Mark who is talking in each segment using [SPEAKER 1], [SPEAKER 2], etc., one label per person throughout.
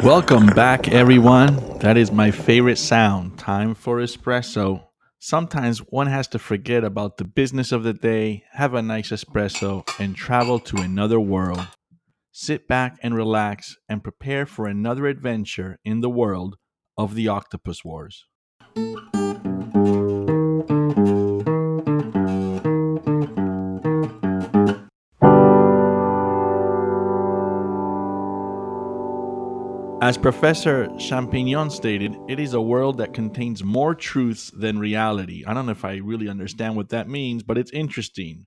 [SPEAKER 1] Welcome back, everyone. That is my favorite sound. Time for espresso. Sometimes one has to forget about the business of the day, have a nice espresso, and travel to another world. Sit back and relax and prepare for another adventure in the world of the Octopus Wars. As Professor Champignon stated, it is a world that contains more truths than reality. I don't know if I really understand what that means, but it's interesting.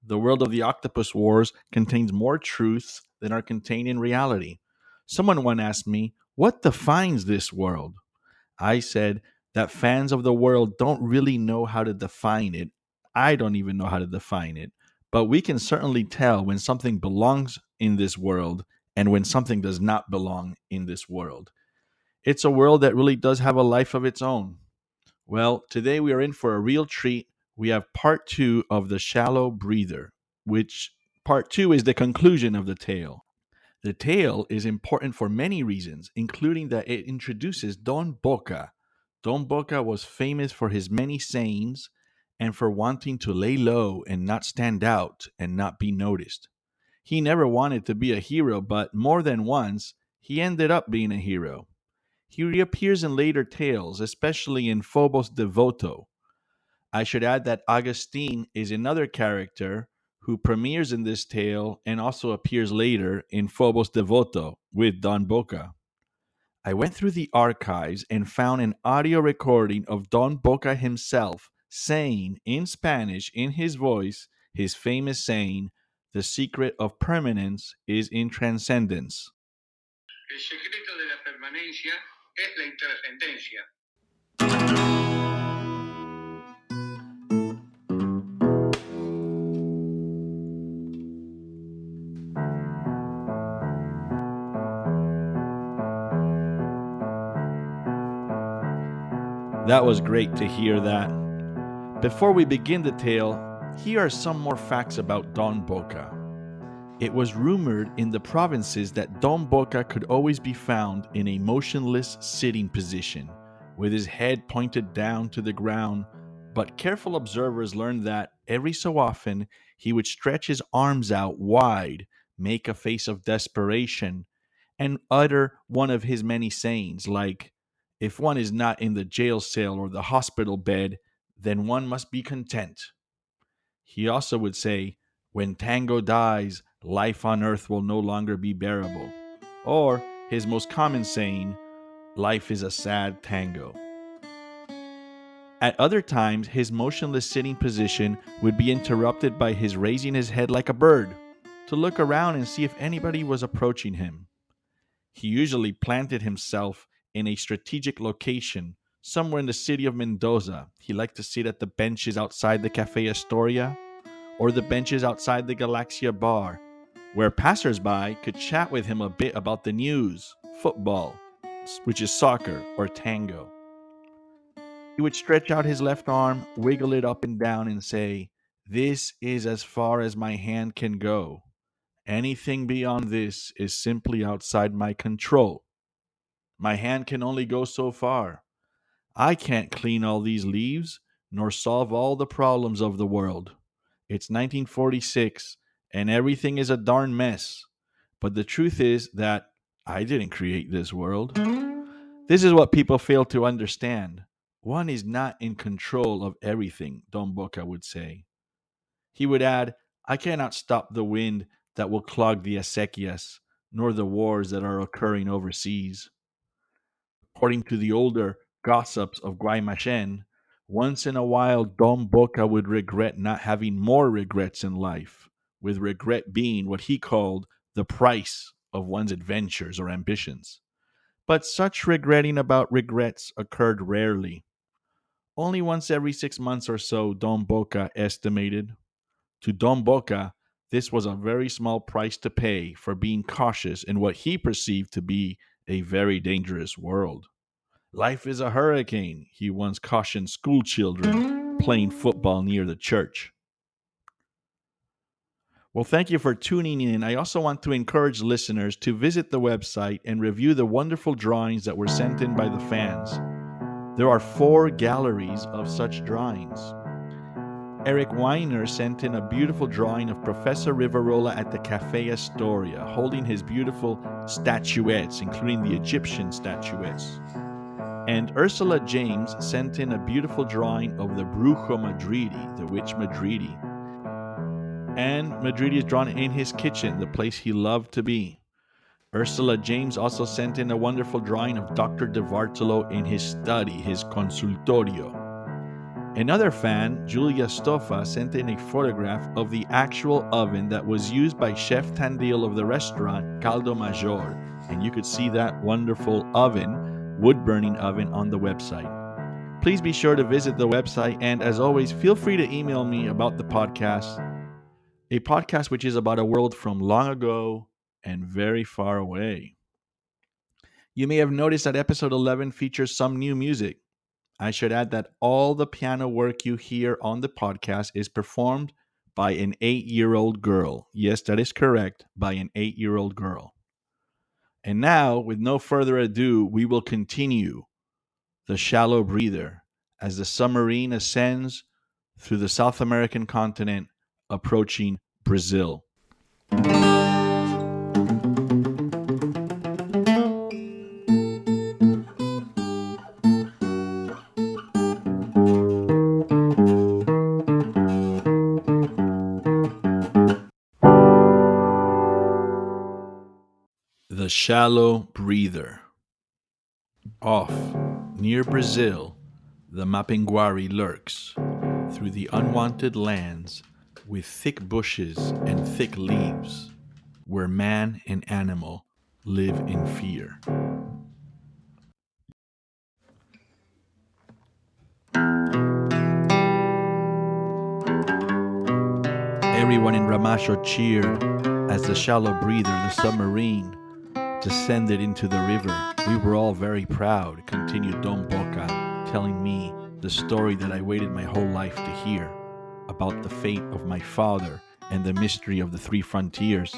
[SPEAKER 1] The world of the Octopus Wars contains more truths than are contained in reality. Someone once asked me, what defines this world? I said that fans of the world don't really know how to define it. I don't even know how to define it. But we can certainly tell when something belongs in this world and when something does not belong in this world. It's a world that really does have a life of its own. Well, today we are in for a real treat. We have part two of The Shallow Breather, which part two is the conclusion of the tale. The tale is important for many reasons, including that it introduces Don Boca. Don Boca was famous for his many sayings and for wanting to lay low and not stand out and not be noticed. He never wanted to be a hero, but more than once, he ended up being a hero. He reappears in later tales, especially in Phobos Devoto. I should add that Augustine is another character who premieres in this tale and also appears later in Phobos Devoto with Don Boca. I went through the archives and found an audio recording of Don Boca himself saying in Spanish, in his voice, his famous saying, the secret of permanence is in transcendence.
[SPEAKER 2] El secreto de la permanencia es la intrascendencia.
[SPEAKER 1] That was great to hear that. Before we begin the tale, here are some more facts about Don Boca. It was rumored in the provinces that Don Boca could always be found in a motionless sitting position, with his head pointed down to the ground, but careful observers learned that every so often he would stretch his arms out wide, make a face of desperation, and utter one of his many sayings like, if one is not in the jail cell or the hospital bed, then one must be content. He also would say, when Tango dies, life on earth will no longer be bearable. Or his most common saying, life is a sad tango. At other times, his motionless sitting position would be interrupted by his raising his head like a bird to look around and see if anybody was approaching him. He usually planted himself in a strategic location, somewhere in the city of Mendoza. He liked to sit at the benches outside the Cafe Astoria or the benches outside the Galaxia bar, where passersby could chat with him a bit about the news, football, which is soccer, or tango. He would stretch out his left arm, wiggle it up and down, and say, this is as far as my hand can go. Anything beyond this is simply outside my control. My hand can only go so far. I can't clean all these leaves, nor solve all the problems of the world. It's 1946, and everything is a darn mess. But the truth is that I didn't create this world. This is what people fail to understand. One is not in control of everything, Don Boca would say. He would add, I cannot stop the wind that will clog the acequias, nor the wars that are occurring overseas. According to the older gossips of Guaymallén, once in a while Don Boca would regret not having more regrets in life, with regret being what he called the price of one's adventures or ambitions. But such regretting about regrets occurred rarely. Only once every 6 months or so, Don Boca estimated. To Don Boca, this was a very small price to pay for being cautious in what he perceived to be a very dangerous world. Life is a hurricane, he once cautioned school children playing football near the church. Well, thank you for tuning in. I also want to encourage listeners to visit the website and review the wonderful drawings that were sent in by the fans. There are 4 galleries of such drawings. Eric Weiner sent in a beautiful drawing of Professor Rivarola at the Cafe Astoria, holding his beautiful statuettes, including the Egyptian statuettes. And Ursula James sent in a beautiful drawing of the Brujo Madridi, the witch Madridi. And Madridi is drawn in his kitchen, the place he loved to be. Ursula James also sent in a wonderful drawing of Dr. de Vartolo in his study, his consultorio. Another fan, Julia Stoffa, sent in a photograph of the actual oven that was used by Chef Tandil of the restaurant Caldo Major, and you could see that wonderful oven, wood-burning oven, on the website. Please be sure to visit the website, and as always, feel free to email me about the podcast, a podcast which is about a world from long ago and very far away. You may have noticed that episode 11 features some new music. I should add that all the piano work you hear on the podcast is performed by an 8-year-old girl. Yes, that is correct, by an 8-year-old girl. And now, with no further ado, we will continue The Shallow Breather as the submarine ascends through the South American continent, approaching Brazil. The Shallow Breather. Off, near Brazil, the Mapinguari lurks, through the unwanted lands, with thick bushes and thick leaves, where man and animal live in fear. Everyone in Ramasho cheered as the Shallow Breather, the submarine, descended into the river. We were all very proud, continued Don Boca, telling me the story that I waited my whole life to hear, about the fate of my father and the mystery of the 3 frontiers.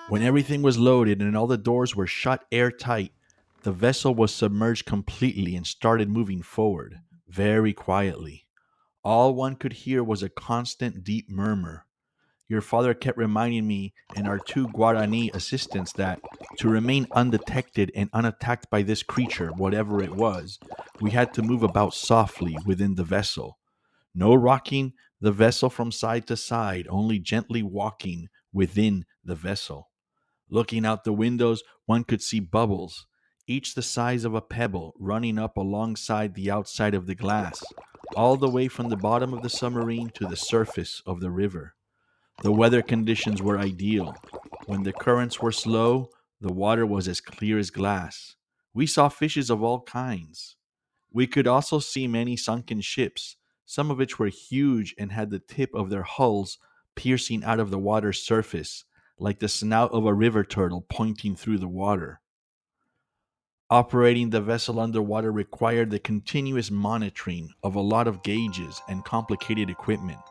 [SPEAKER 1] When everything was loaded and all the doors were shut airtight, the vessel was submerged completely and started moving forward, very quietly. All one could hear was a constant deep murmur. Your father kept reminding me and our 2 Guarani assistants that, to remain undetected and unattacked by this creature, whatever it was, we had to move about softly within the vessel. No rocking the vessel from side to side, only gently walking within the vessel. Looking out the windows, one could see bubbles, each the size of a pebble, running up alongside the outside of the glass, all the way from the bottom of the submarine to the surface of the river. The weather conditions were ideal. When the currents were slow, the water was as clear as glass. We saw fishes of all kinds. We could also see many sunken ships, some of which were huge and had the tip of their hulls piercing out of the water's surface, like the snout of a river turtle pointing through the water. Operating the vessel underwater required the continuous monitoring of a lot of gauges and complicated equipment.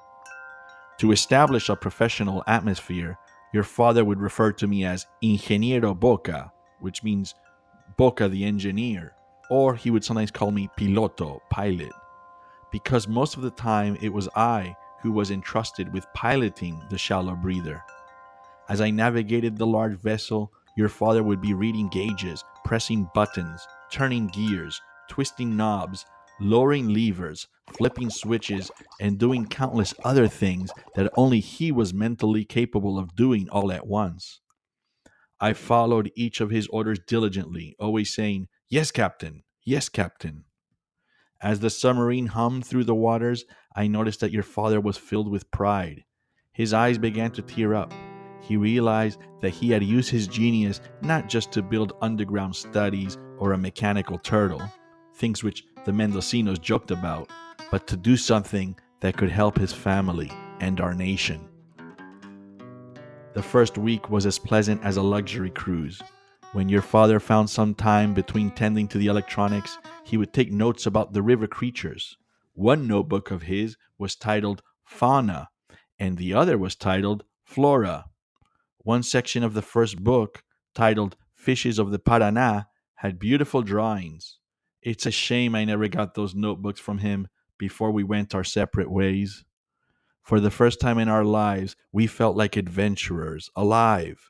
[SPEAKER 1] To establish a professional atmosphere, your father would refer to me as Ingeniero Boca, which means Boca the engineer, or he would sometimes call me Piloto, pilot, because most of the time it was I who was entrusted with piloting the Shallow Breather. As I navigated the large vessel, your father would be reading gauges, pressing buttons, turning gears, twisting knobs, lowering levers, flipping switches, and doing countless other things that only he was mentally capable of doing all at once. I followed each of his orders diligently, always saying, "Yes, Captain. Yes, Captain." As the submarine hummed through the waters, I noticed that your father was filled with pride. His eyes began to tear up. He realized that he had used his genius not just to build underground studies or a mechanical turtle, things which the Mendocinos joked about, but to do something that could help his family and our nation. The first week was as pleasant as a luxury cruise. When your father found some time between tending to the electronics, he would take notes about the river creatures. One notebook of his was titled Fauna, and the other was titled Flora. One section of the first book, titled Fishes of the Paraná, had beautiful drawings. It's a shame I never got those notebooks from him before we went our separate ways. For the first time in our lives, we felt like adventurers, alive,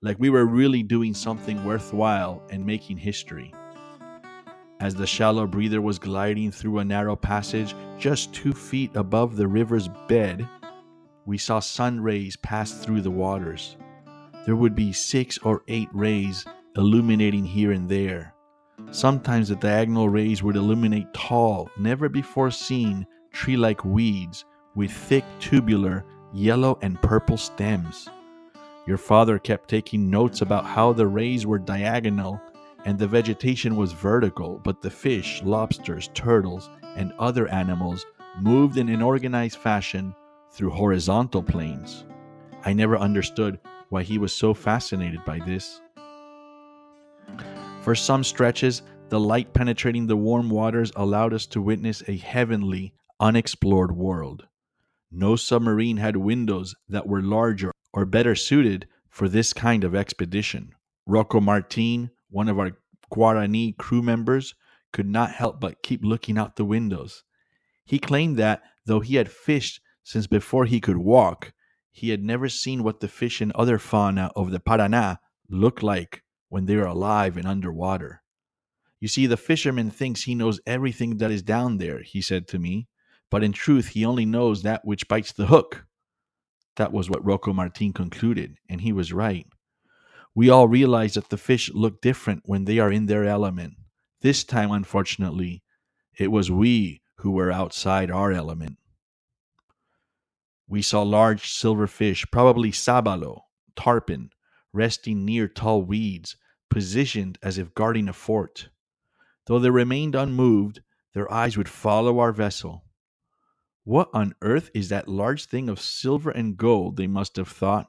[SPEAKER 1] like we were really doing something worthwhile and making history. As the shallow breather was gliding through a narrow passage just 2 feet above the river's bed, we saw sun rays pass through the waters. There would be 6 or 8 rays illuminating here and there. Sometimes the diagonal rays would illuminate tall, never before seen tree-like weeds with thick tubular yellow and purple stems. Your father kept taking notes about how the rays were diagonal and the vegetation was vertical, but the fish, lobsters, turtles, and other animals moved in an organized fashion through horizontal planes. I never understood why he was so fascinated by this. For some stretches, the light penetrating the warm waters allowed us to witness a heavenly, unexplored world. No submarine had windows that were larger or better suited for this kind of expedition. Rocco Martin, one of our Guarani crew members, could not help but keep looking out the windows. He claimed that, though he had fished since before he could walk, he had never seen what the fish and other fauna of the Paraná look like when they are alive and underwater. You see, the fisherman thinks he knows everything that is down there, he said to me, but in truth he only knows that which bites the hook. That was what Rocco Martin concluded, and he was right. We all realize that the fish look different when they are in their element. This time, unfortunately, it was we who were outside our element. We saw large silver fish, probably sabalo, tarpon, resting near tall weeds, positioned as if guarding a fort. Though they remained unmoved, their eyes would follow our vessel. What on earth is that large thing of silver and gold, they must have thought,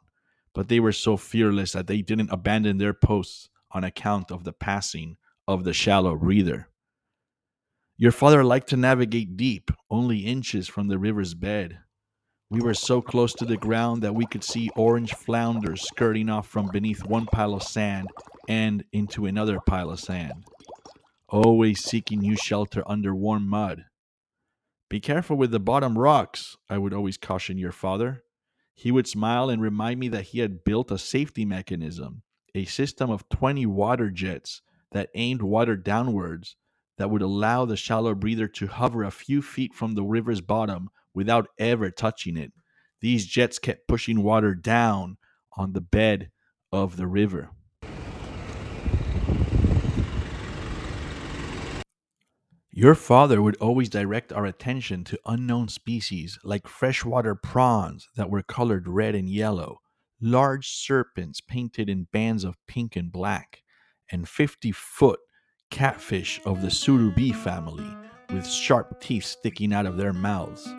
[SPEAKER 1] but they were so fearless that they didn't abandon their posts on account of the passing of the shallow breather. Your father liked to navigate deep, only inches from the river's bed. We were so close to the ground that we could see orange flounders skirting off from beneath one pile of sand and into another pile of sand, always seeking new shelter under warm mud. Be careful with the bottom rocks, I would always caution your father. He would smile and remind me that he had built a safety mechanism, a system of 20 water jets that aimed water downwards that would allow the shallow breather to hover a few feet from the river's bottom without ever touching it. These jets kept pushing water down on the bed of the river. Your father would always direct our attention to unknown species like freshwater prawns that were colored red and yellow, large serpents painted in bands of pink and black, and 50-foot catfish of the surubi family with sharp teeth sticking out of their mouths.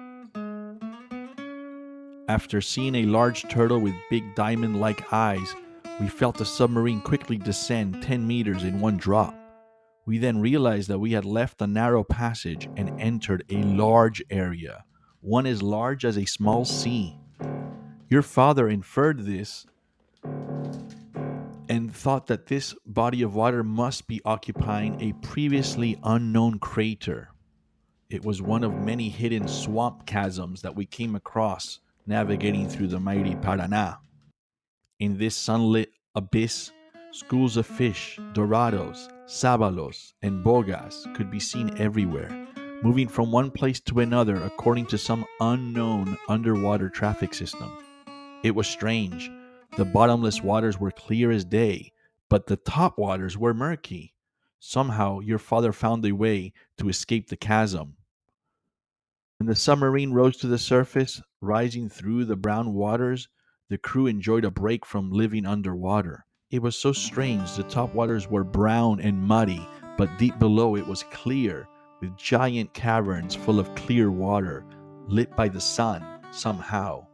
[SPEAKER 1] After seeing a large turtle with big diamond-like eyes, we felt the submarine quickly descend 10 meters in one drop. We then realized that we had left a narrow passage and entered a large area, one as large as a small sea. Your father inferred this and thought that this body of water must be occupying a previously unknown crater. It was one of many hidden swamp chasms that we came across navigating through the mighty Paraná. In this sunlit abyss, schools of fish, dorados, sabalos, and bogas could be seen everywhere, moving from one place to another according to some unknown underwater traffic system. It was strange. The bottomless waters were clear as day, but the top waters were murky. Somehow, your father found a way to escape the chasm. When the submarine rose to the surface, rising through the brown waters, the crew enjoyed a break from living underwater. It was so strange. The top waters were brown and muddy, but deep below it was clear, with giant caverns full of clear water, lit by the sun, somehow.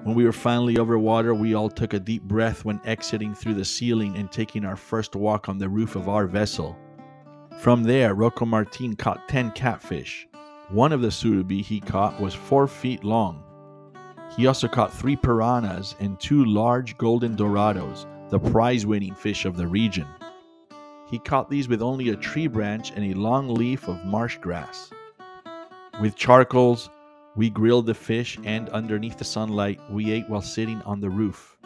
[SPEAKER 1] When we were finally over water, we all took a deep breath when exiting through the ceiling and taking our first walk on the roof of our vessel. From there, Rocco Martin caught 10 catfish. One of the surubi he caught was 4 feet long. He also caught 3 piranhas and 2 large golden dorados, the prize-winning fish of the region. He caught these with only a tree branch and a long leaf of marsh grass. With charcoals, we grilled the fish, and underneath the sunlight, we ate while sitting on the roof.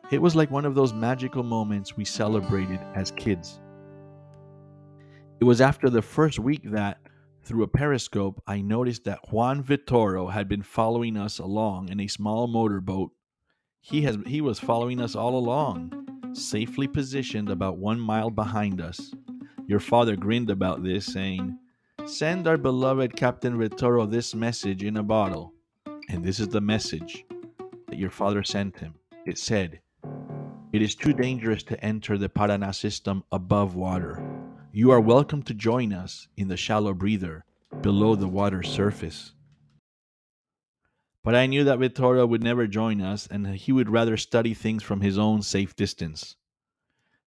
[SPEAKER 1] It was like one of those magical moments we celebrated as kids. It was after the first week that, through a periscope, I noticed that Juan Vittorio had been following us along in a small motorboat. He was following us all along, safely positioned about 1 mile behind us. Your father grinned about this, saying, "Send our beloved Captain Vittorio this message in a bottle." And this is the message that your father sent him. It said, "It is too dangerous to enter the Paraná system above water. You are welcome to join us in the shallow breather below the water's surface." But I knew that Vittorio would never join us, and he would rather study things from his own safe distance.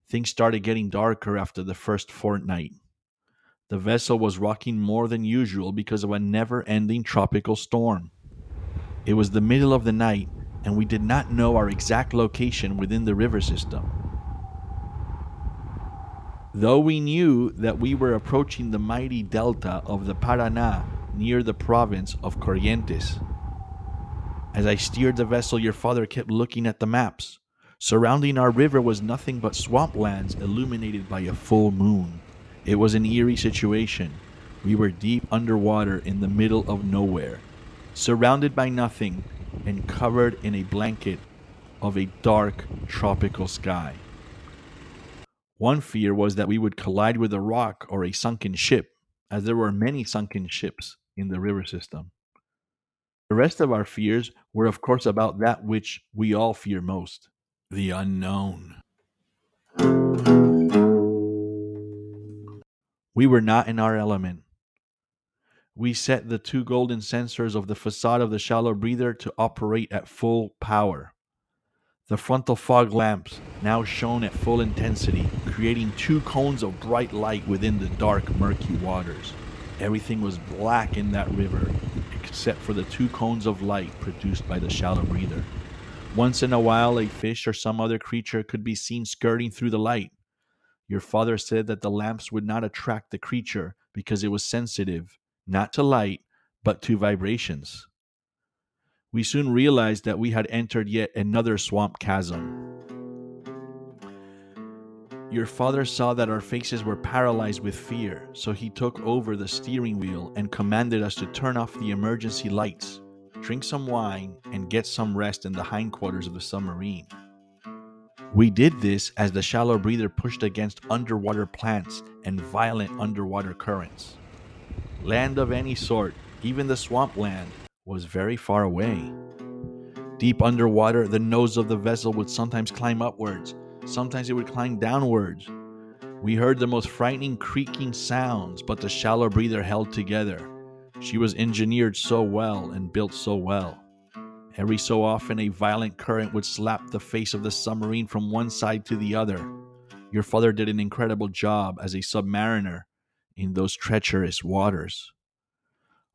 [SPEAKER 1] Things started getting darker after the first fortnight. The vessel was rocking more than usual because of a never-ending tropical storm. It was the middle of the night, and we did not know our exact location within the river system. Though we knew that we were approaching the mighty delta of the Paraná near the province of Corrientes. As I steered the vessel, your father kept looking at the maps. Surrounding our river was nothing but swamplands illuminated by a full moon. It was an eerie situation. We were deep underwater in the middle of nowhere, surrounded by nothing and covered in a blanket of a dark tropical sky. One fear was that we would collide with a rock or a sunken ship, as there were many sunken ships in the river system. The rest of our fears were, of course, about that which we all fear most: the unknown. We were not in our element. We set the 2 golden sensors of the facade of the shallow breather to operate at full power. The frontal fog lamps now shone at full intensity, creating 2 cones of bright light within the dark, murky waters. Everything was black in that river, except for the 2 cones of light produced by the shallow breather. Once in a while, a fish or some other creature could be seen skirting through the light. Your father said that the lamps would not attract the creature because it was sensitive, not to light, but to vibrations. We soon realized that we had entered yet another swamp chasm. Your father saw that our faces were paralyzed with fear, so he took over the steering wheel and commanded us to turn off the emergency lights, drink some wine, and get some rest in the hindquarters of the submarine. We did this as the shallow breather pushed against underwater plants and violent underwater currents. Land of any sort, even the swampland, was very far away. Deep underwater, the nose of the vessel would sometimes climb upwards, sometimes it would climb downwards. We heard the most frightening creaking sounds, but the shallow breather held together. She was engineered so well and built so well. Every so often, a violent current would slap the face of the submarine from one side to the other. Your father did an incredible job as a submariner in those treacherous waters.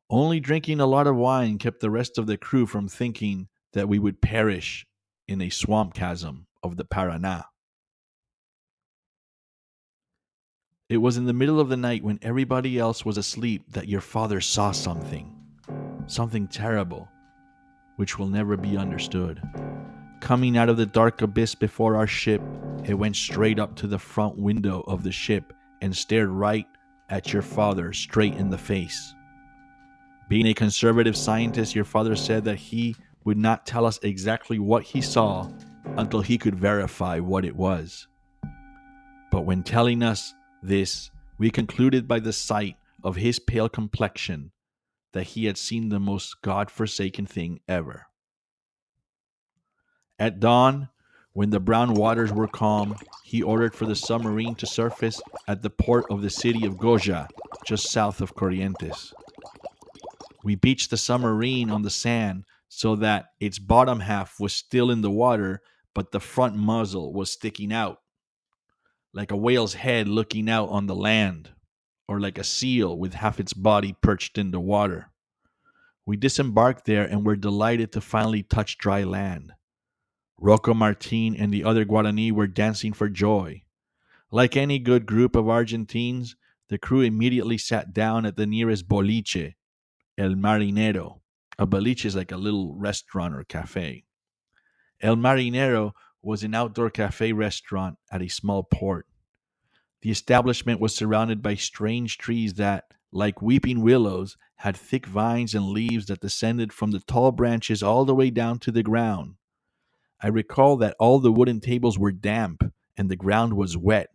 [SPEAKER 1] Only drinking a lot of wine kept the rest of the crew from thinking that we would perish in a swamp chasm of the Paraná. It was in the middle of the night when everybody else was asleep that your father saw something terrible, which will never be understood. Coming out of the dark abyss before our ship, it went straight up to the front window of the ship and stared right at your father straight in the face. Being a conservative scientist, your father said that he would not tell us exactly what he saw until he could verify what it was. But when telling us this, we concluded by the sight of his pale complexion that he had seen the most God-forsaken thing ever. At dawn, when the brown waters were calm, he ordered for the submarine to surface at the port of the city of Goja, just south of Corrientes. We beached the submarine on the sand so that its bottom half was still in the water, but the front muzzle was sticking out, like a whale's head looking out on the land, or like a seal with half its body perched in the water. We disembarked there and were delighted to finally touch dry land. Rocco Martin and the other Guarani were dancing for joy. Like any good group of Argentines, the crew immediately sat down at the nearest boliche, El Marinero. A boliche is like a little restaurant or cafe. El Marinero was an outdoor cafe restaurant at a small port. The establishment was surrounded by strange trees that, like weeping willows, had thick vines and leaves that descended from the tall branches all the way down to the ground. I recall that all the wooden tables were damp and the ground was wet.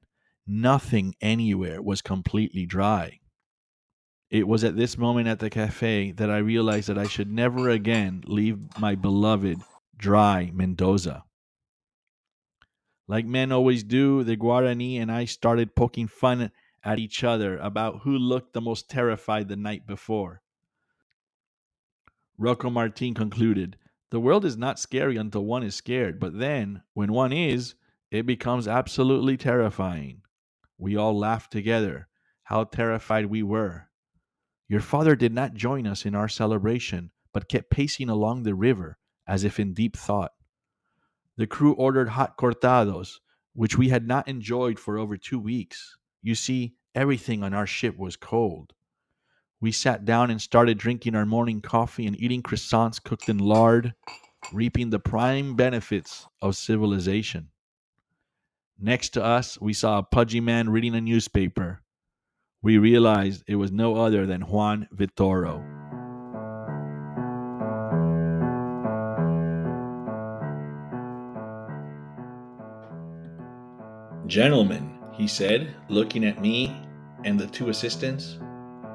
[SPEAKER 1] Nothing anywhere was completely dry. It was at this moment at the cafe that I realized that I should never again leave my beloved, dry Mendoza. Like men always do, the Guarani and I started poking fun at each other about who looked the most terrified the night before. Rocco Martin concluded, "The world is not scary until one is scared, but then, when one is, it becomes absolutely terrifying." We all laughed together. How terrified we were. Your father did not join us in our celebration, but kept pacing along the river, as if in deep thought. The crew ordered hot cortados, which we had not enjoyed for over 2 weeks. You see, everything on our ship was cold. We sat down and started drinking our morning coffee and eating croissants cooked in lard, reaping the prime benefits of civilization. Next to us, we saw a pudgy man reading a newspaper. We realized it was no other than Juan Vitoro. "Gentlemen," he said, looking at me and the two assistants,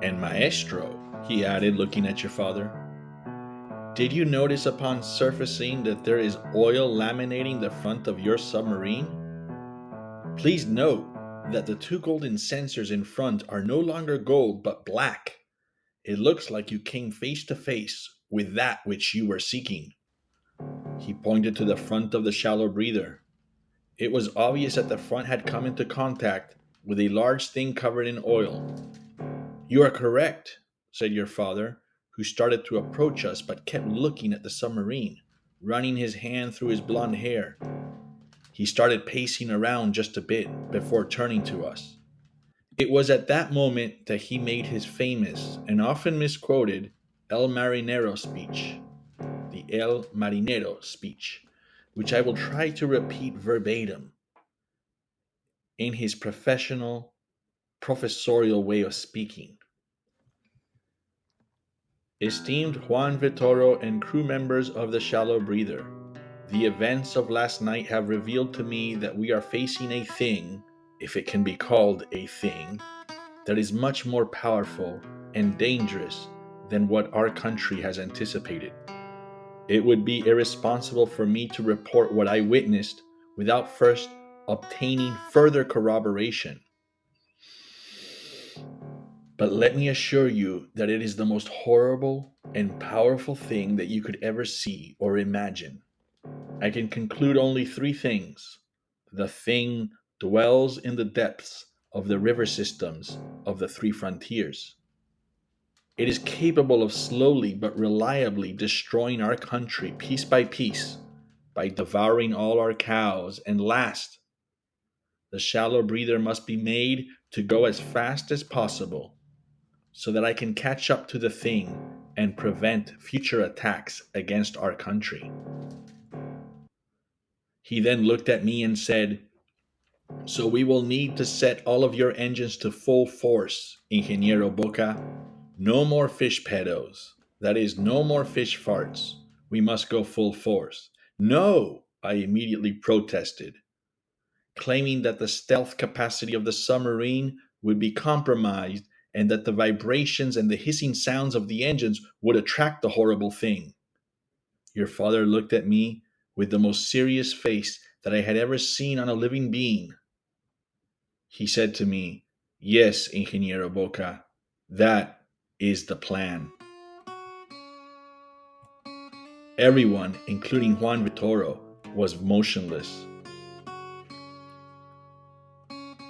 [SPEAKER 1] "and maestro," he added, looking at your father. "Did you notice upon surfacing that there is oil laminating the front of your submarine? Please note that the two golden sensors in front are no longer gold but black. It looks like you came face to face with that which you were seeking." He pointed to the front of the shallow breather. It was obvious that the front had come into contact with a large thing covered in oil. "You are correct," said your father, who started to approach us but kept looking at the submarine, running his hand through his blond hair. He started pacing around just a bit before turning to us. It was at that moment that he made his famous and often misquoted El Marinero speech, the El Marinero speech, which I will try to repeat verbatim in his professional, professorial way of speaking. "Esteemed Juan Vitoro and crew members of the Shallow Breather, the events of last night have revealed to me that we are facing a thing, if it can be called a thing, that is much more powerful and dangerous than what our country has anticipated. It would be irresponsible for me to report what I witnessed without first obtaining further corroboration. But let me assure you that it is the most horrible and powerful thing that you could ever see or imagine. I can conclude only three things. The thing dwells in the depths of the river systems of the three frontiers. It is capable of slowly but reliably destroying our country piece by devouring all our cows. And last, the shallow breather must be made to go as fast as possible so that I can catch up to the thing and prevent future attacks against our country." He then looked at me and said, "So we will need to set all of your engines to full force, Ingeniero Boca. No more fish pedos. That is, no more fish farts. We must go full force." "No," I immediately protested, claiming that the stealth capacity of the submarine would be compromised and that the vibrations and the hissing sounds of the engines would attract the horrible thing. Your father looked at me with the most serious face that I had ever seen on a living being. He said to me, "Yes, Ingeniero Boca, that is the plan." Everyone, including Juan Vitoro, was motionless.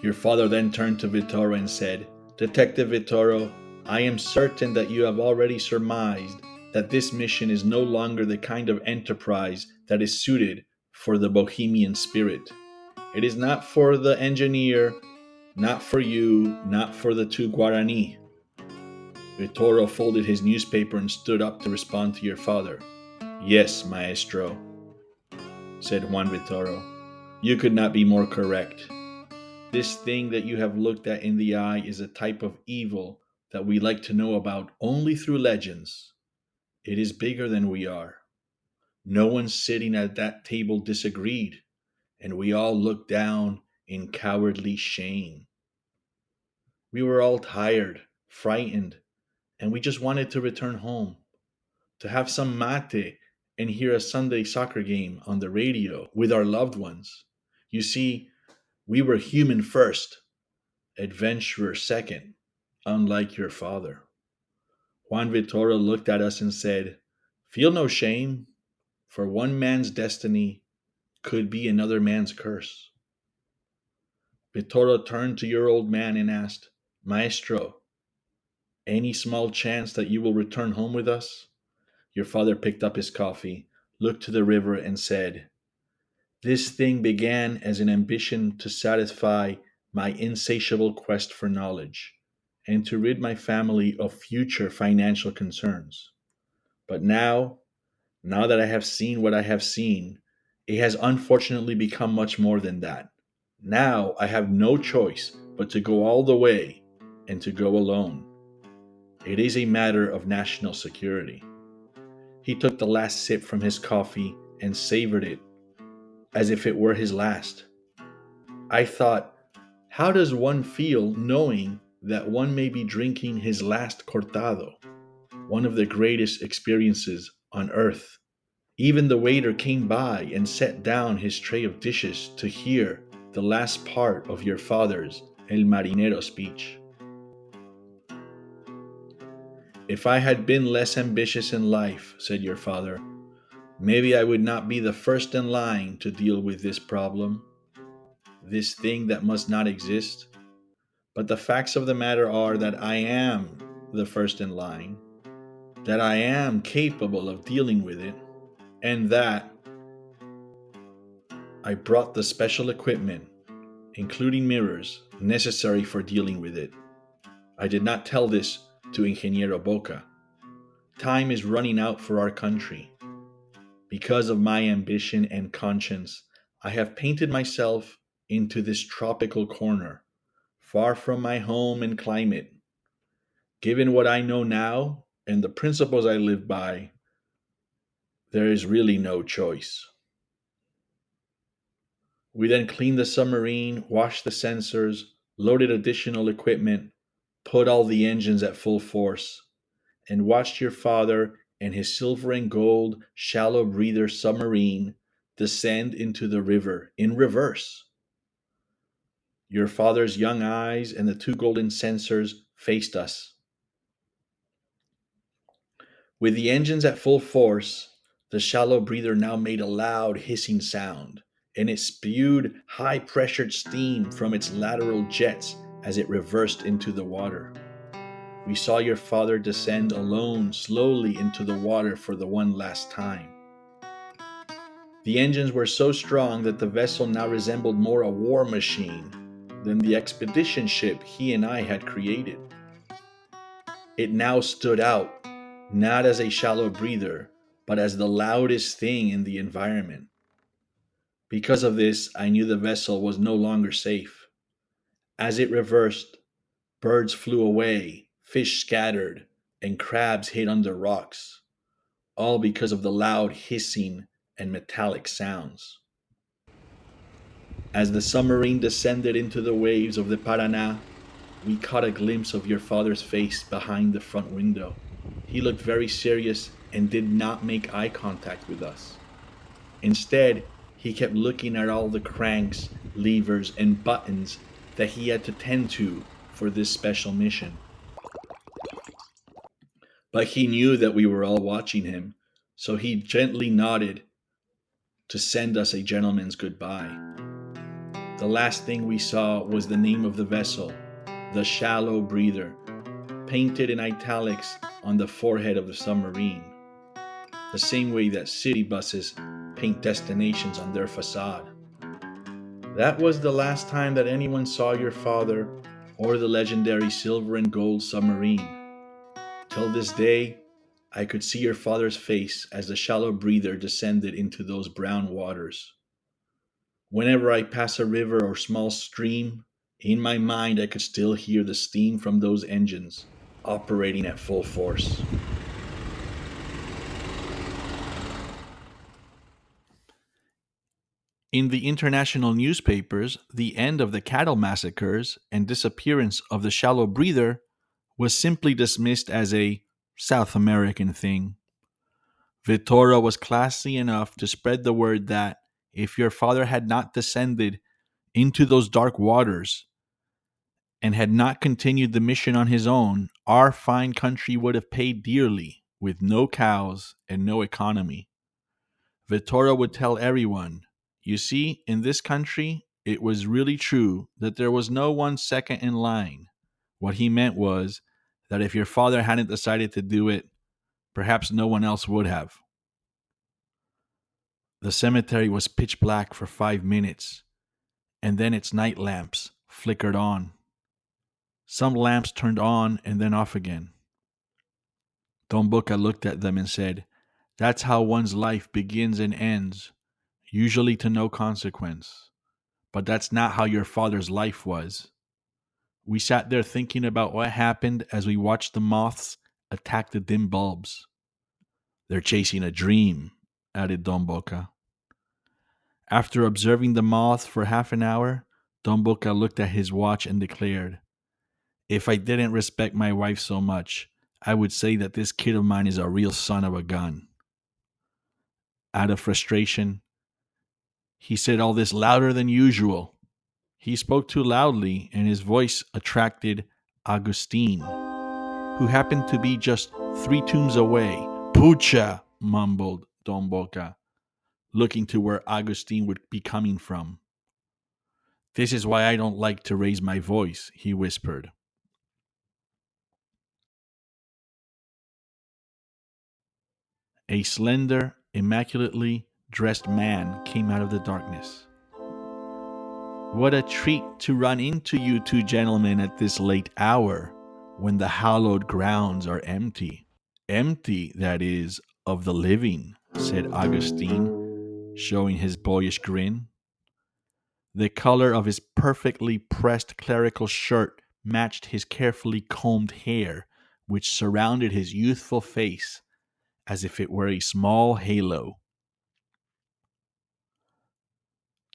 [SPEAKER 1] Your father then turned to Vitoro and said, "Detective Vitoro, I am certain that you have already surmised that this mission is no longer the kind of enterprise that is suited for the bohemian spirit. It is not for the engineer, not for you, not for the two Guarani. Vittoro folded his newspaper and stood up to respond to your father. Yes, maestro, said Juan Vittoro. You could not be more correct. This thing that you have looked at in the eye is a type of evil that we like to know about only through legends. It is bigger than we are. No one sitting at that table disagreed, and we all looked down in cowardly shame. We were all tired, frightened, and we just wanted to return home, to have some mate and hear a Sunday soccer game on the radio with our loved ones. You see, we were human first, adventurer second, unlike your father. Juan Vittoro looked at us and said, Feel no shame, for one man's destiny could be another man's curse. Vittoro turned to your old man and asked, Maestro, any small chance that you will return home with us? Your father picked up his coffee, looked to the river, and said, This thing began as an ambition to satisfy my insatiable quest for knowledge and to rid my family of future financial concerns. But now that I have seen what I have seen, it has unfortunately become much more than that. Now I have no choice but to go all the way and to go alone. It is a matter of national security. He took the last sip from his coffee and savored it as if it were his last. I thought, how does one feel knowing that one may be drinking his last cortado, one of the greatest experiences on earth? Even the waiter came by and set down his tray of dishes to hear the last part of your father's El Marinero speech. If I had been less ambitious in life, said your father, maybe I would not be the first in line to deal with this problem, this thing that must not exist. But the facts of the matter are that I am the first in line, that I am capable of dealing with it, and that I brought the special equipment, including mirrors, necessary for dealing with it. I did not tell this to Ingeniero Boca. Time is running out for our country. Because of my ambition and conscience, I have painted myself into this tropical corner, far from my home and climate. Given what I know now and the principles I live by, there is really no choice. We then cleaned the submarine, washed the sensors, loaded additional equipment, put all the engines at full force, and watched your father and his silver and gold shallow breather submarine descend into the river in reverse. Your father's young eyes and the two golden sensors faced us. With the engines at full force, the shallow breather now made a loud hissing sound, and it spewed high-pressured steam from its lateral jets as it reversed into the water. We saw your father descend alone slowly into the water for the one last time. The engines were so strong that the vessel now resembled more a war machine than the expedition ship he and I had created. It now stood out, not as a shallow breather, but as the loudest thing in the environment. Because of this, I knew the vessel was no longer safe. As it reversed, birds flew away, fish scattered, and crabs hid under rocks, all because of the loud hissing and metallic sounds. As the submarine descended into the waves of the Paraná, we caught a glimpse of your father's face behind the front window. He looked very serious and did not make eye contact with us. Instead, he kept looking at all the cranks, levers, and buttons that he had to tend to for this special mission. But he knew that we were all watching him, so he gently nodded to send us a gentleman's goodbye. The last thing we saw was the name of the vessel, the Shallow Breather, painted in italics on the forehead of the submarine. the same way that city buses paint destinations on their facade. That was the last time that anyone saw your father or the legendary silver and gold submarine. Till this day, I could see your father's face as the shallow breather descended into those brown waters. Whenever I pass a river or small stream, in my mind I could still hear the steam from those engines operating at full force. In the international newspapers, the end of the cattle massacres and disappearance of the shallow breather was simply dismissed as a South American thing. Vitora was classy enough to spread the word that if your father had not descended into those dark waters and had not continued the mission on his own, our fine country would have paid dearly with no cows and no economy. Vitora would tell everyone, you see, in this country, it was really true that there was no one second in line. What he meant was that if your father hadn't decided to do it, perhaps no one else would have. The cemetery was pitch black for 5 minutes, and then its night lamps flickered on. Some lamps turned on and then off again. Don Boca looked at them and said, that's how one's life begins and ends, usually to no consequence. But that's not how your father's life was. We sat there thinking about what happened as we watched the moths attack the dim bulbs. They're chasing a dream, added Don Boca. After observing the moths for half an hour, Don Boca looked at his watch and declared, if I didn't respect my wife so much, I would say that this kid of mine is a real son of a gun. Out of frustration, he said all this louder than usual. He spoke too loudly, and his voice attracted Agustin, who happened to be just 3 tombs away. Pucha, mumbled Don Boca, looking to where Agustin would be coming from. This is why I don't like to raise my voice, he whispered. A slender, immaculately dressed man came out of the darkness. What a treat to run into you two gentlemen at this late hour, when the hallowed grounds are empty. Empty, that is, of the living, said Augustine, showing his boyish grin. The color of his perfectly pressed clerical shirt matched his carefully combed hair, which surrounded his youthful face as if it were a small halo.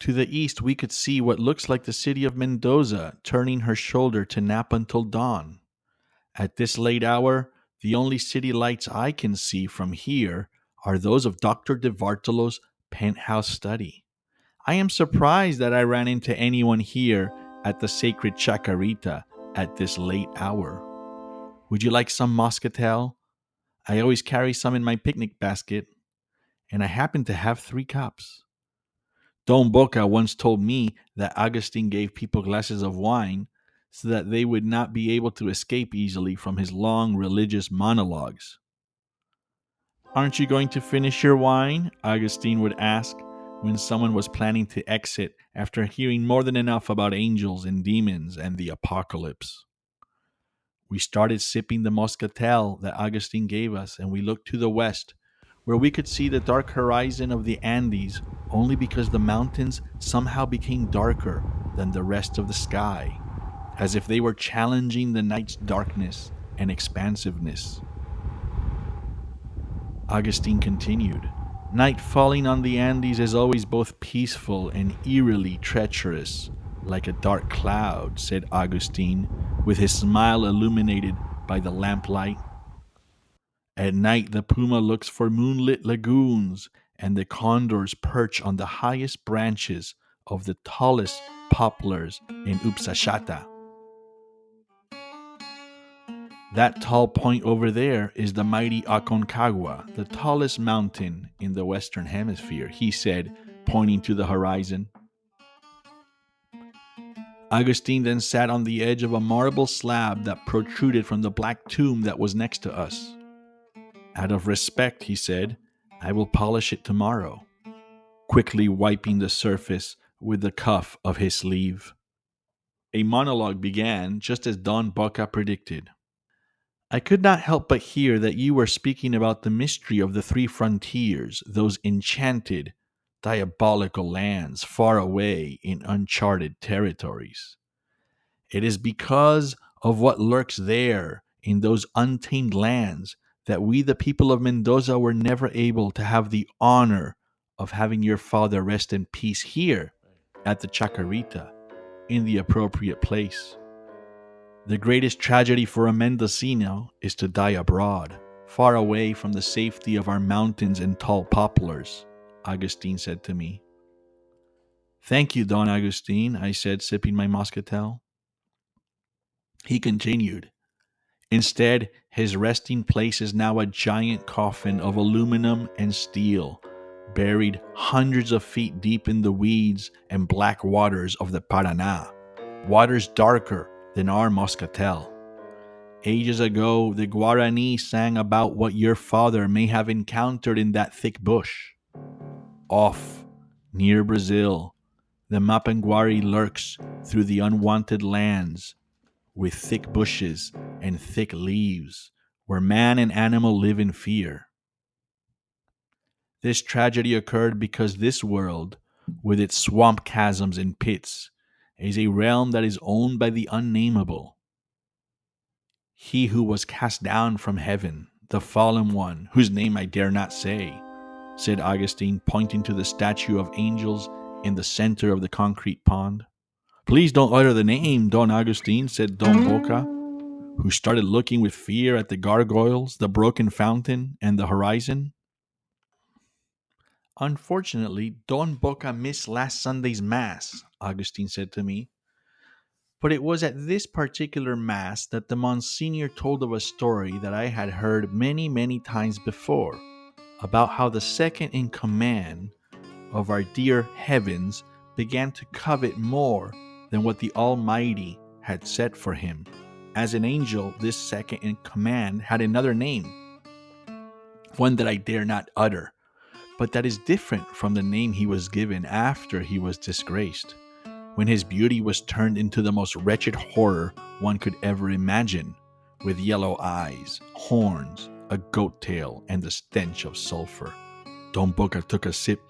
[SPEAKER 1] To the east, we could see what looks like the city of Mendoza turning her shoulder to nap until dawn. At this late hour, the only city lights I can see from here are those of Dr. de Vartolo's penthouse study. I am surprised that I ran into anyone here at the sacred Chacarita at this late hour. Would you like some moscatel? I always carry some in my picnic basket, and I happen to have 3 cups. Don Boca once told me that Agustin gave people glasses of wine so that they would not be able to escape easily from his long religious monologues. Aren't you going to finish your wine? Agustin would ask when someone was planning to exit after hearing more than enough about angels and demons and the apocalypse. We started sipping the moscatel that Agustin gave us, and we looked to the west, where we could see the dark horizon of the Andes only because the mountains somehow became darker than the rest of the sky, as if they were challenging the night's darkness and expansiveness. Augustine continued, night falling on the Andes is always both peaceful and eerily treacherous, like a dark cloud, said Augustine, with his smile illuminated by the lamplight. At night, the puma looks for moonlit lagoons, and the condors perch on the highest branches of the tallest poplars in Upsachata. That tall point over there is the mighty Aconcagua, the tallest mountain in the Western Hemisphere, he said, pointing to the horizon. Agustin then sat on the edge of a marble slab that protruded from the black tomb that was next to us. Out of respect, he said, I will polish it tomorrow, quickly wiping the surface with the cuff of his sleeve. A monologue began just as Don Boca predicted. I could not help but hear that you were speaking about the mystery of the three frontiers, those enchanted, diabolical lands far away in uncharted territories. It is because of what lurks there in those untamed lands that we, the people of Mendoza, were never able to have the honor of having your father rest in peace here at the Chacarita in the appropriate place. The greatest tragedy for a Mendocino is to die abroad, far away from the safety of our mountains and tall poplars, Agustin said to me. Thank you, Don Agustin, I said, sipping my muscatel. He continued. Instead, his resting place is now a giant coffin of aluminum and steel, buried hundreds of feet deep in the weeds and black waters of the Paraná, waters darker than our muscatel. Ages ago, the Guarani sang about what your father may have encountered in that thick bush. Off, near Brazil, the Mapinguari lurks through the unwanted lands with thick bushes and thick leaves, where man and animal live in fear. This tragedy occurred because this world, with its swamp chasms and pits, is a realm that is owned by the unnameable. He who was cast down from heaven, the fallen one, whose name I dare not say, said Augustine, pointing to the statue of angels in the center of the concrete pond. Please don't utter the name, Don Agustin, said Don Boca, who started looking with fear at the gargoyles, the broken fountain, and the horizon. Unfortunately, Don Boca missed last Sunday's Mass, Augustine said to me. But it was at this particular Mass that the Monsignor told of a story that I had heard many, many times before, about how the second in command of our dear heavens began to covet more than what the Almighty had set for him. As an angel, this second in command had another name, one that I dare not utter, but that is different from the name he was given after he was disgraced, when his beauty was turned into the most wretched horror one could ever imagine, with yellow eyes, horns, a goat tail, and the stench of sulfur. Don Boca took a sip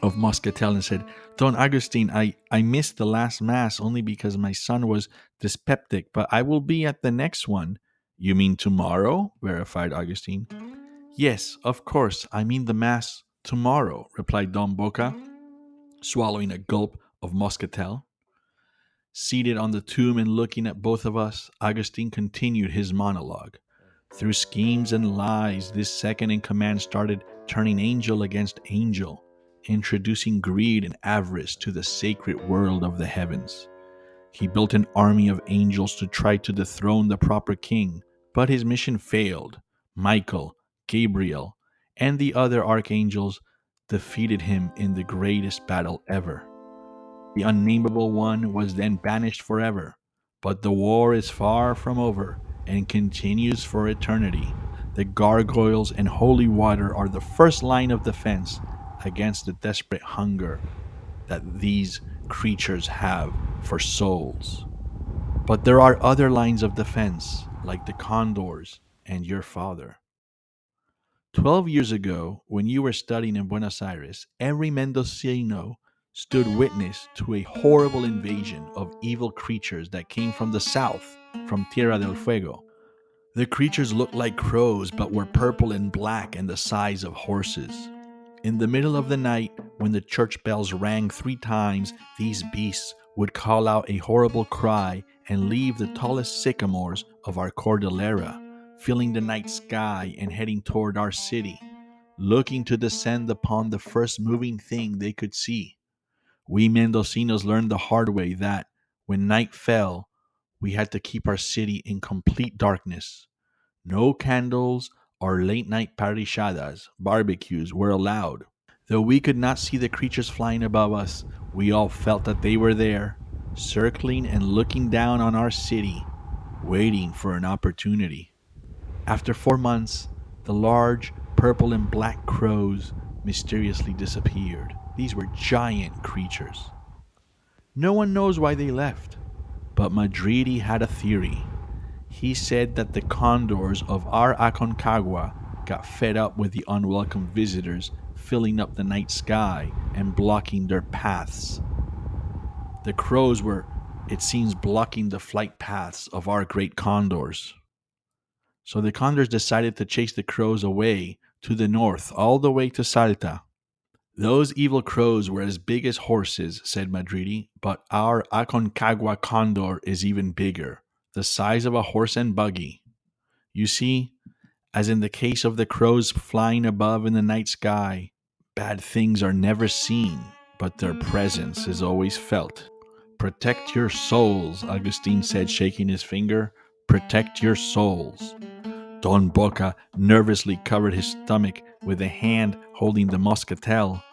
[SPEAKER 1] of muscatel and said, Don Agustin, I missed the last Mass only because my son was dyspeptic, but I will be at the next one. You mean tomorrow? Verified Augustine. Yes, of course, I mean the Mass tomorrow, replied Don Boca, swallowing a gulp of muscatel. Seated on the tomb and looking at both of us, Augustine continued his monologue. Through schemes and lies, this second in command started turning angel against angel, introducing greed and avarice to the sacred world of the heavens. He built an army of angels to try to dethrone the proper king, but his mission failed. Michael, Gabriel, and the other archangels defeated him in the greatest battle ever. The unnameable one was then banished forever, but the war is far from over and continues for eternity. The gargoyles and holy water are the first line of defense against the desperate hunger that these creatures have for souls. But there are other lines of defense, like the condors and your father. 12 years ago, when you were studying in Buenos Aires, every Mendocino stood witness to a horrible invasion of evil creatures that came from the south, from Tierra del Fuego. The creatures looked like crows, but were purple and black and the size of horses. In the middle of the night, when the church bells rang 3 times, these beasts would call out a horrible cry and leave the tallest sycamores of our Cordillera, filling the night sky and heading toward our city, looking to descend upon the first moving thing they could see. We Mendocinos learned the hard way that, when night fell, we had to keep our city in complete darkness. No candles or late-night parrilladas, barbecues, were allowed. Though we could not see the creatures flying above us, we all felt that they were there, circling and looking down on our city, waiting for an opportunity. After 4 months, the large, purple and black crows mysteriously disappeared. These were giant creatures. No one knows why they left, but Madridi had a theory. He said that the condors of our Aconcagua got fed up with the unwelcome visitors filling up the night sky and blocking their paths. The crows were, it seems, blocking the flight paths of our great condors. So the condors decided to chase the crows away to the north, all the way to Salta. Those evil crows were as big as horses, said Madridi, but our Aconcagua condor is even bigger, the size of a horse and buggy. You see, as in the case of the crows flying above in the night sky, bad things are never seen, but their presence is always felt. Protect your souls, Agustin said, shaking his finger. Protect your souls. Don Boca nervously covered his stomach with a hand holding the muscatel.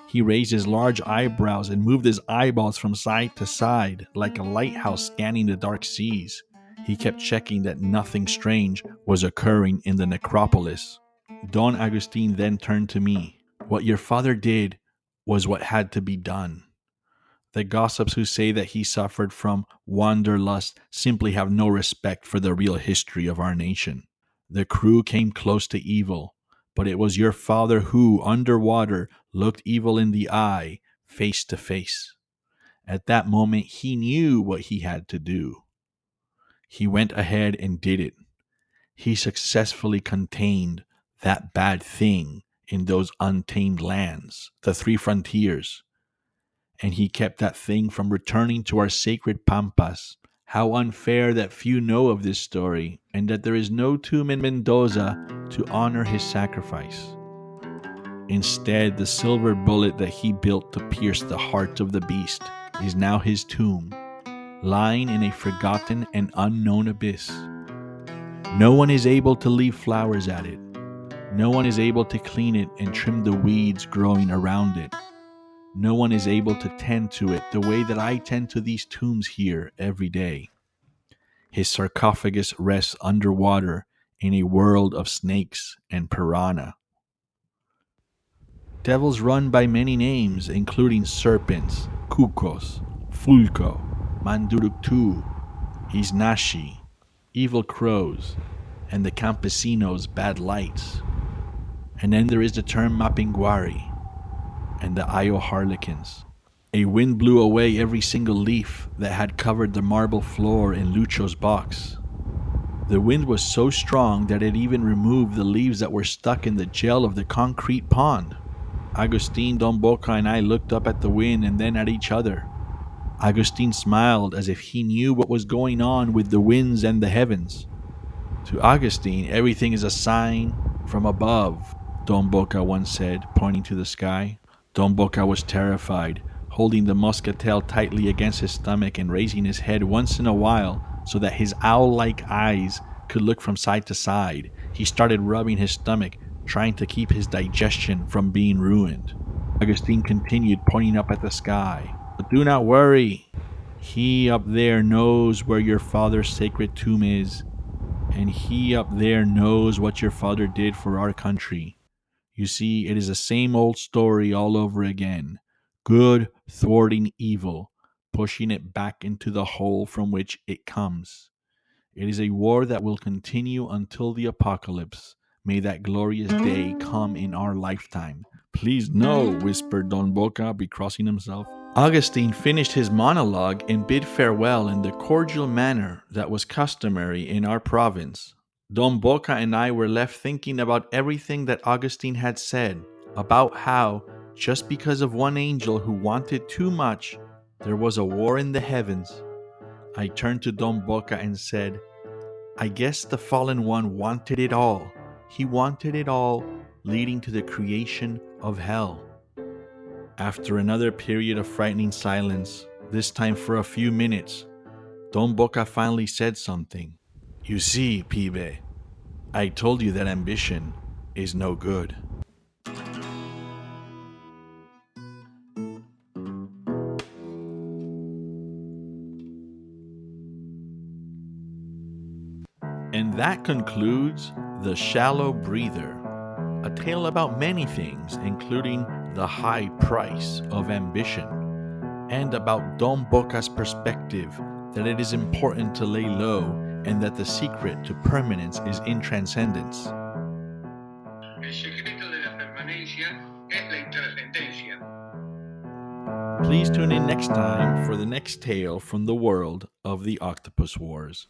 [SPEAKER 1] He raised his large eyebrows and moved his eyeballs from side to side, like a lighthouse scanning the dark seas. He kept checking that nothing strange was occurring in the necropolis. Don Agustin then turned to me. What your father did was what had to be done. The gossips who say that he suffered from wanderlust simply have no respect for the real history of our nation. The crew came close to evil, but it was your father who, underwater, looked evil in the eye, face to face. At that moment, he knew what he had to do. He went ahead and did it. He successfully contained that bad thing in those untamed lands, the three frontiers. And he kept that thing from returning to our sacred pampas. How unfair that few know of this story, and that there is no tomb in Mendoza to honor his sacrifice. Instead, the silver bullet that he built to pierce the heart of the beast is now his tomb, lying in a forgotten and unknown abyss. No one is able to leave flowers at it. No one is able to clean it and trim the weeds growing around it. No one is able to tend to it the way that I tend to these tombs here every day. His sarcophagus rests underwater in a world of snakes and piranha. Devils run by many names, including serpents, cucos, fulco, manduruktu, isnashi, evil crows, and the campesinos' bad lights. And then there is the term mapinguari and the Ayo harlequins. A wind blew away every single leaf that had covered the marble floor in Lucho's box. The wind was so strong that it even removed the leaves that were stuck in the gel of the concrete pond. Agustin, Don Boca, and I looked up at the wind and then at each other. Agustin smiled as if he knew what was going on with the winds and the heavens. To Agustin, everything is a sign from above, Don Boca once said, pointing to the sky. Don Boca was terrified, holding the muscatel tightly against his stomach and raising his head once in a while so that his owl-like eyes could look from side to side. He started rubbing his stomach, trying to keep his digestion from being ruined. Agustin continued, pointing up at the sky. But do not worry. He up there knows where your father's sacred tomb is, and he up there knows what your father did for our country. You see, it is the same old story all over again. Good thwarting evil, pushing it back into the hole from which it comes. It is a war that will continue until the apocalypse. May that glorious day come in our lifetime. Please no, whispered Don Boca, becrossing himself. Augustine finished his monologue and bid farewell in the cordial manner that was customary in our province. Don Boca and I were left thinking about everything that Augustine had said, about how, just because of one angel who wanted too much, there was a war in the heavens. I turned to Don Boca and said, I guess the fallen one wanted it all. He wanted it all, leading to the creation of hell. After another period of frightening silence, this time for a few minutes, Don Boca finally said something. You see, pibe, I told you that ambition is no good. And that concludes The Shallow Breather. A tale about many things, including the high price of ambition, and about Don Boca's perspective that it is important to lay low and that the secret to permanence is in transcendence.
[SPEAKER 2] El secreto de la permanencia es la intrascendencia.
[SPEAKER 1] Please tune in next time for the next tale from the world of the Octopus Wars.